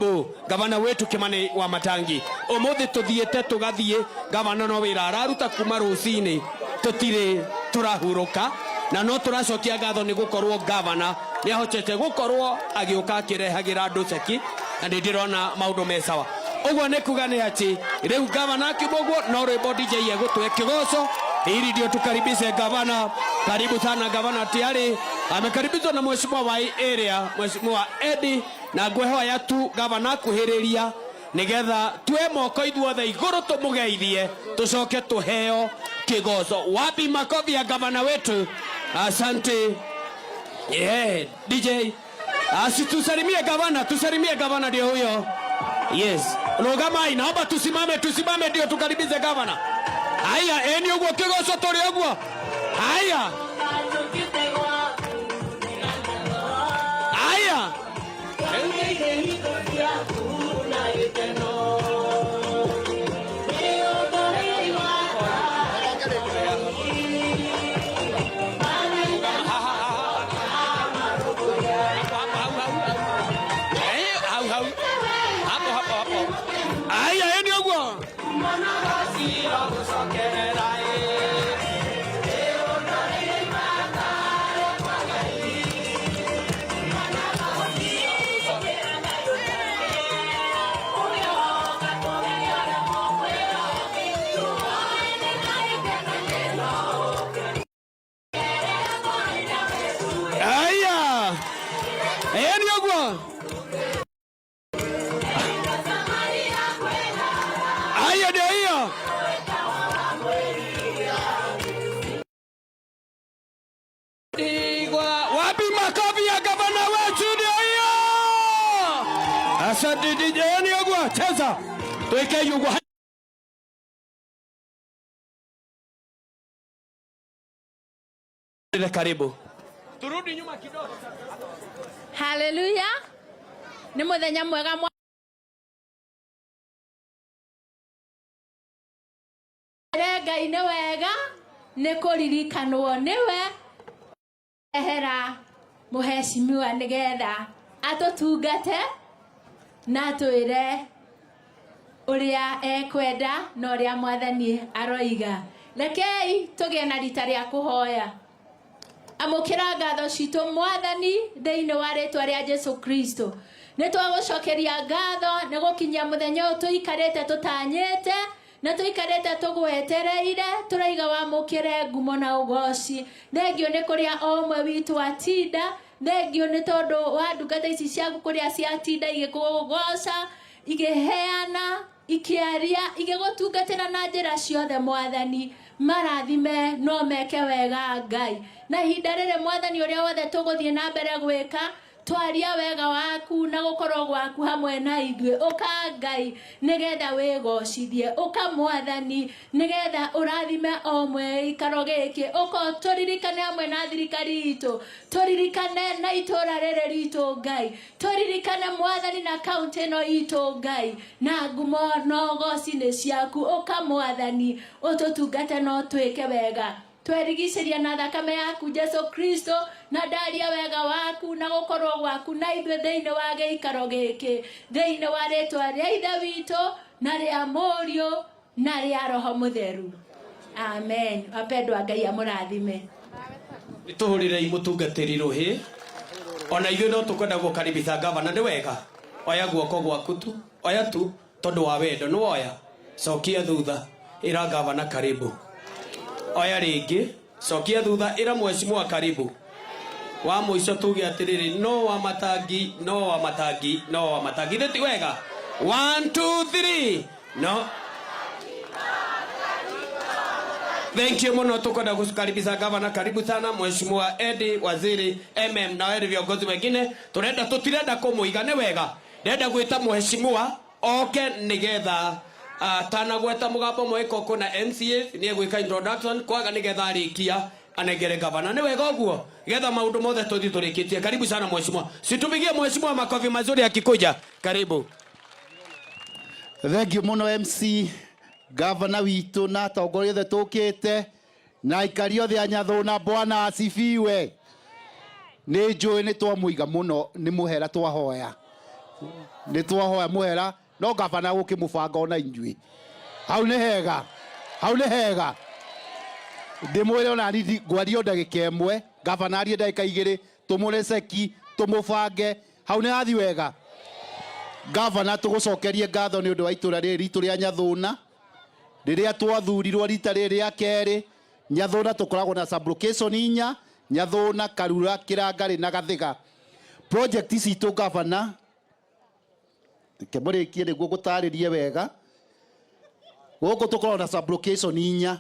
Gavana wetu Kimani wa Matangi umuthi tuthiete tugathie gavana no wira araruta kuma rucini tutire turahuruka na no turacokia gatho ni gukorwo gavana ni ahotete gukorwo agiuka akirehagira andu ceki na ndirona maundu mesawa uguo ni kuga ni ati riu gavana kibogo no rwimbo DJ yegutwe kigoco ili ndio tukaribishe gavana. Karibu sana gavana, tayari amekaribishwa na mheshimiwa wa area mheshimiwa Edi na ngwehoa ya tu gavana kuhiriria nigetha tue moko ithuothe iguru tumugeithie tucoke tuheo kigoco. Wapi makofi ya gavana wetu? Asante. DJ tusalimie gavana ndio huyo. Yes, Rogamai, naomba tusimame ndio tukaribishe gavana. Haya, eni uguo kigoco turi uguo. Haya. Haya. Haya, eni uguo. Wapi makofi ya gavana wetu ndio hiyo. Asante DJ ni ogwa cheza. Tuweke yugo. Karibu. Turudi nyuma kidogo. Haleluya. Ni muthenya mwega Ngai ni wega ni kuririkanwo niwe ehera muheshimiwa nigetha atutungate na twire uria ekwenda na uria mwathani aroiga. Rekei tugie na rita ria kuhoya. Amukira ngatho citu mwathani thiini wa ritwa ria Jesu Kristo. Ni twagucokeria ngatho ni gukinyia muthenya uyu tuikarite tutanyite na tuikarite tugwetereire turaiga wamukire ngumo na ugoci. Thengio ni kuria omwe witu atinda. Thengio ni tondu wa ndungata ici ciaku kuria ciatinda igikugoca igiheana ikiaria igigutungatira na njira ciothe mwathani. Marathime no meke wega Ngai na ihinda riri mwathani uria wothe tuguthie na mbere gwika twaria wega waku na gukorwo gwaku hamwe na ithue. Uka Ngai nigetha wigocithie, uka mwathani nigetha urathime omwe ikaro giki, uka turirikane hamwe na thirikari itu, turirikane na itura riri ritu Ngai, turirikane mwathani na kaunti ino itu Ngai, na ngumo no goci ni ciaku. Uka mwathani ututungate no twike wega, twerigiceria na thakame yaku Jesu Kristo na ndaria wega waku na gukorwo gwaku na ithue thiini wa giikaro giki thiini wa ritwa ria ithe witu na ria Mũriũ na ria Roho Mutheru. Amen. Wapendwa Ngai amurathime. Nituhurirei mutungatiri ruhi ona ithuĩ no tukwenda gukaribisha gavana. Ni wega oya guoko gwaku tu, oya tu tondu wa wendo. Ni woya cokia thutha ira gavana karibu. Oya ringi cokia thutha ira mheshimiwa karibu. Wa muico tuge atiriri no wa Matangi Thiti wega 1 2 3 no. Thank you muno. Tukwenda kukaribisha gavana. Karibu sana mheshimiwa Edi, waziri na wale viongozi wengine. Tutirenda kumuiga. Ni wega ndenda gwita mheshimiwa oke nigetha tanagweta mugambo mweko kuna MCA ni gwika introduction kwaga nigetha arikia anegere gavana. Ni wega uguo getha maundu mothe tuthi turikitie. Karibu sana mheshimiwa. Situpigie mheshimiwa makofi mazuri akikuja. Karibu. Thank you muno MC gavana witu na tongoria the tukite na ikari othe anyathuna. Bwana asifiwe. Ni njui ni twamuiga muno ni muhera twahoya nĩ twahoya mũhera no gavana gũkĩmũbanga ona inyuĩ hau nĩ hega ndĩmwĩre ona nĩ ngwaria ndagĩka ĩmwe gavana arie ndagĩka 2 tũmũre ceki tũmũbange hau nĩ hathi wega gavana tũgũcokerie ngatho nĩ ũndũ wa itũra rĩrĩ ritũ rĩa Nyathũna rĩrĩa twathurirwo rita rĩrĩ rĩa kerĩ Nyathũna tũkoragwo na sublocation 4 Nyathũna Karura Kĩrangarĩ na Gathiga project citũ gavana kemũrĩkie nĩguo gũtarĩrie wega gũkũ tũkoragwo na sublocation 4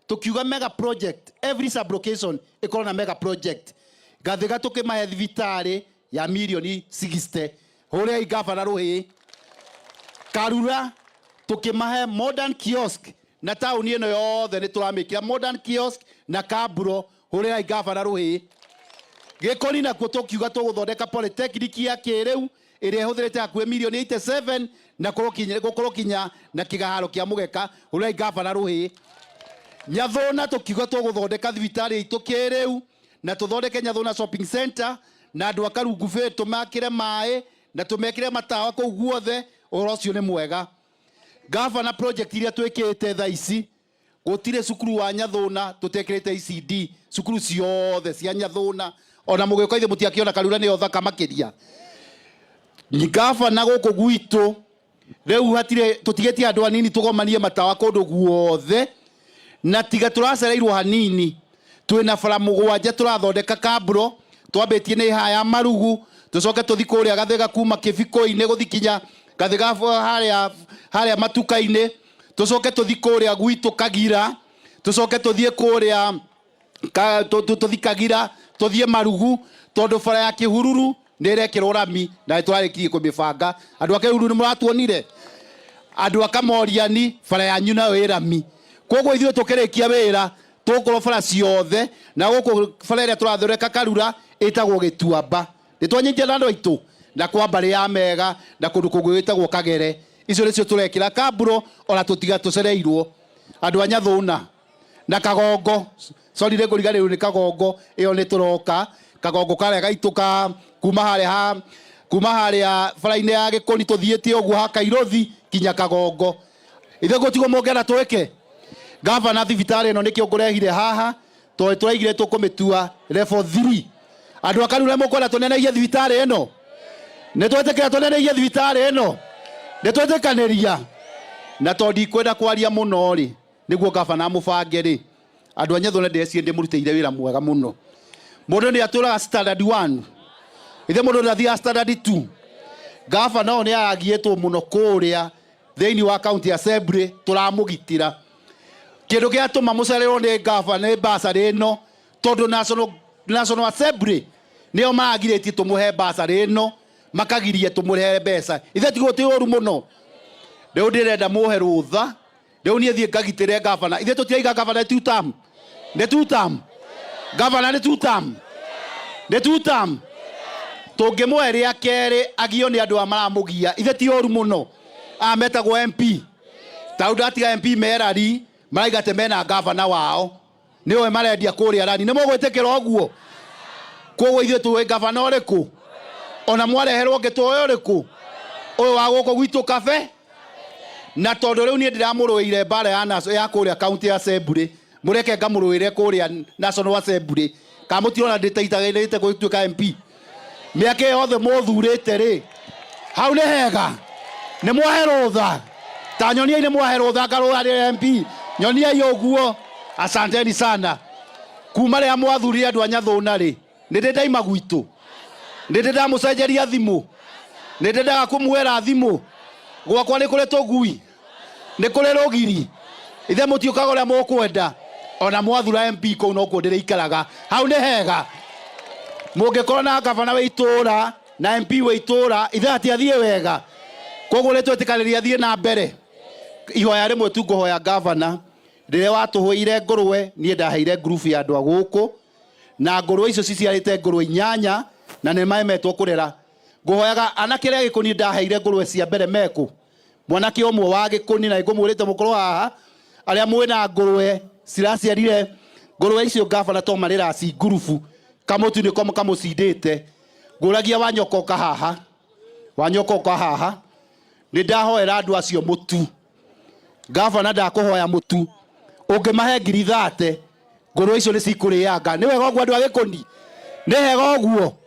tukiuga mega project every sublocation ĩkorwo na mega project Gathiga tũkĩmahe thibitarĩ ya milioni 60 hũrĩa gavana Rũhĩ Karura tukimahe modern kiosk na tauni ĩno yothe nĩ tũramĩkĩra modern kiosk na Kamburo hũrĩa gavana Rũhĩ Gĩkoni nakuo tũkiuga tũgũthondeka polytechnic ya kĩrĩu ĩrĩa ĩhũthĩrĩte hakuhĩ milioni 87 na gũkorwo kinya na kĩgaharo kĩa Mũgeka hũrĩa gavana Rũhĩ Nyathũna tũkiuga tũgũthondeka thibitarĩ itũ kĩrĩu na tũthondeke Nyathũna shopping center na andũ a Karungu Bay tũmakĩre maĩ na tũmekĩre matawa kũu guothe ũhoro ũcio nĩ mwega gavana project iria twĩkĩte thaa ici gũtirĩ cukuru wa Nyathũna tũtekĩrĩte ECD cukuru ciothe cia Nyathũna ona mũgĩũka ithe mũtiakĩona Karura nĩyo thaka makĩria gavana gũkũ gwitũ rĩu hatirĩ tũtigĩtie andũ anini tũgomanie matawa kũndũ guothe na tiga tũracereirwo hanini twĩna bara 7 tũrathondeka Kamburo twambĩtie nĩ haya Marugu tũcoke tũthi kũrĩa Gathiga kuma Kĩbiko-inĩ gũthikinya Gathiga harĩa matuka-inĩ tũcoke tũthi kũrĩa gwitũ Kagira tũcoke tũthiĩ kũrĩa tũthi Kagira tũthiĩ Marugu tondũ bara ya Kĩhururu nĩ ĩrekĩrwo rami na tũrarĩkirie kũmĩbanga andũ a Kĩhururu nĩ mũratuonire andũ a Kamoriani bara yanyu nayo ĩ rami koguo ithuĩ tũkĩrĩkia wĩra tũgũkorwo bara ciothe na gũkũ bara ĩrĩa tũrathondeka Karura ĩtagwo Gĩtuamba nĩ twanyitia na andũ aitũ na kwa mbarĩ ya Mega na kũndũ kũngĩ gwĩtagwo Kagere icio nĩcio tũrekĩra Kamburo ona tũtiga tũcereirwo andũ a Nyathũna na Kagongo sorry rĩngũriganĩrwo nĩ Kagongo ĩyo nĩ tũroka Kagongo karĩa gaitũ kuma harĩa bara-inĩ ya Gĩkoni tũthiĩte ũguo ha Kairothi kinya Kagongo ithe gũtigwo mũngĩenda twĩke gavana thibitarĩ ĩno nĩkĩo ngũrehire haha tondũ tũraigire tũkũmĩtua level 3 andũ a Karura mũkwenda tũneneihie thibitarĩ ĩno nĩ twetĩkĩra tũneneihie thibitarĩ ĩno nĩ twetĩkanĩria na tondũ ndikwenda kwaria mũno rĩ nĩguo gavana mũbange rĩ andũ a Nyathũna ndĩreciria ndĩmũrutĩire wĩra mwega mũno mũndũ nĩ atũraga standard 1 ithe mũndũ ndathiaga standard 2 gavana nĩ aragiĩtwo mũno kũrĩa thĩinĩ wa county assembly tũramũgitĩra kĩndũ gĩa tũma mũcererwo nĩ gavana nĩ basarĩ ĩno tondũ national assembly nĩo maragirĩtie tũmũhe basarĩ ĩno makagirie tũmũhe mbeca ithe tigwo tĩ ũru mũno rĩu ndĩrenda mũhe rũtha rĩu niĩ thiĩ ngagitĩre gavana ithe tũtiaiga gavana nĩ two-term gavana nĩ two-term tũngĩmũhe rĩa kerĩ agio nĩ andũ a maramũgia ithe ti ũru mũno metagwo MP tau ndatiga MP Merari maraiga te mena gavana wao nĩwe marendia kũrĩa rani nĩ mũgwĩtĩkĩra ũguo koguo ithuĩ tũĩ gavana ũrĩkũ ona mwareherwo ngĩtũĩ ũrĩkũ ũyũ wa gũkũ gwitũ Kabe na tondũ rĩu niĩ ndĩramũrũĩire mbara ya kũrĩa county assembly mũreke ngamũrũĩre kũrĩa national assembly kamũtirona ndĩteitagĩrĩte gũtuĩka MP mĩaka yothe mũthurĩte rĩ hau nĩ hega nĩ mwahe rũtha ta nyoniai nĩ mwahe rũtha ngarũarĩre MP nyoniai ũguo asanteni sana kuma rĩa mwathurire andũ a Nyathũna rĩ nĩ ndĩndaima gwitũ nĩ ndĩndamũcenjeria thimũ nĩ ndĩndaga kũmwĩra thimũ gwakwa nĩ kũrĩ tũgui nĩ kũrĩ rũgiri ithe mũtiũkaga ũrĩa mũkwenda ona mwathura MP kũu no kuo ndĩrĩikaraga hau nĩ hega mũngĩkorwo na gavana wa itũra na MP wa itũra ithe atiathiĩ wega koguo nĩ twĩtĩkanĩria thiĩ na mbere ihoya rĩmwe tu ngũhoya gavana rĩrĩa watũhũire ngũrũwe niĩ ndaheire group ya andũ a gũkũ na ngũrũwe icio ciciarĩte ngũrũwe 8 na nĩ maemetwo kũrera ngũhoyaga anake rĩa Gĩkoni ndaheire ngũrũwe cia mbere mekũ mwanake ũmwe wa Gĩkoni na ngũmwĩrĩte mũkorwo haha arĩa mwĩna ngũrũwe ciraciarire ngũrũwe icio gavana to marĩra ci group kamũtu nĩ kamũcindĩte ngũragia wa nyoko kahaha Wanyoko kwa haha ni ndahoera andu acio mutu gavana ndakuhoya mutu ungemahe ngiri 30 ngoro icio ni cikurianga ni wega ogwo andu agikoni ni hega ogwo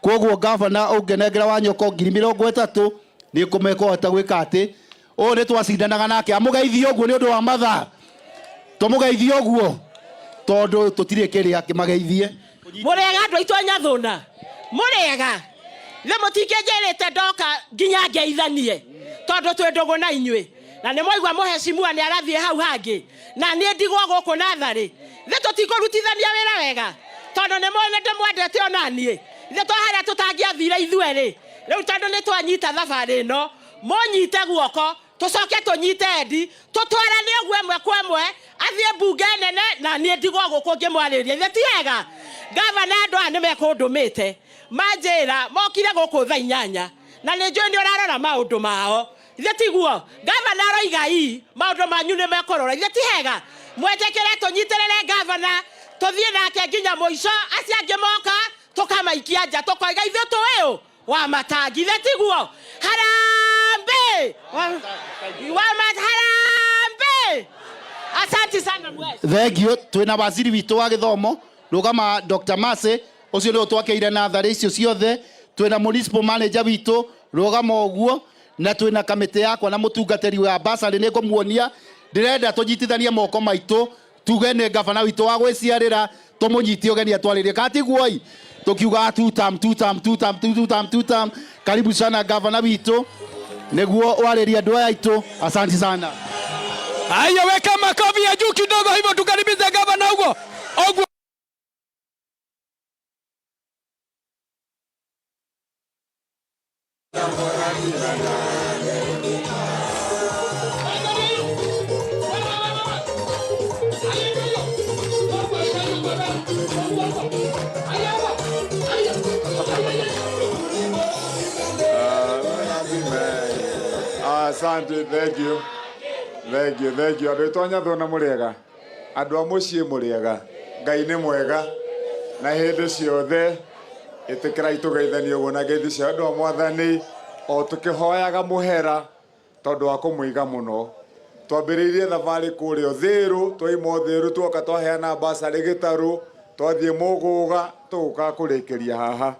koguo gavana ungenengera Wanyoko ngiri 30 ni kumeka hota gwika ati o ni twacindanaga nake amugeithie ogwo ni undu wa matha tumugeithie ogwo tondu tutire kiria kimageithie murega andu aitonya thuna murega le mutikenjerete ndoka nginya ngeithanie tondu twendogo na inywe na ni moigwa muheshimiwa ni arathie hau hangi na ni ndigwo guku nathari le tutikurutithania wira wega tondu ni mwene ndimwendete onanie le twaharia tutangiathire ithueri riu tondu ni twanyita thabari no munyite guoko tucoke tunyite endi tutwarane ogwe mwe kwa mwe athie mbunge nene na ni ndigwo guku ngimwariria le tiega gavana andu ane mekundumite manjira mokire guku tha 8 na ni njui ni urarora maundu mao ithe tiguo gavana aroiga ii maundu manyu ni mekorora ithe tihega mwetekere tunyitirire gavana tuthie nake nginya muico acia angi moka tukamaikia nja tukoiga ithe tuiu wa matangi ithe tiguo harambe harambe asante sana mwezi thengio twina waziri witu wa githomo rugama Dr. Mase ucio ni utwakeire nathari icio ciothe twina municipal manager witu rugama ogwo na twina kamite yakwa na mutungateri wa basari ni ngumuonia ndirenda tunyitithanie moko maitu tuge ni gavana witu wa gwiciarira tumunyitie ugeni atwaririe katiguoi tukiuga two term karibu sana gavana witu niguo wariria andu aya aitu asante sana. Haya, weka makofi ya juu kidogo hivyo tukaribishe gavana huko. Asante, thank you. Andu tonya thona muriega andu a mucii muriega Ngai ni mwega na hindi ciothe itikirai tugeithanie uguo na ngeithi cia andu a Mwathani o tukihoyaga muhera tondu wa kumuiga muno twambiriirie thabari kurio Thiru twaimo Thiru twoka twaheana basari Gitaru twathie Muguga tuguka kurikiria haha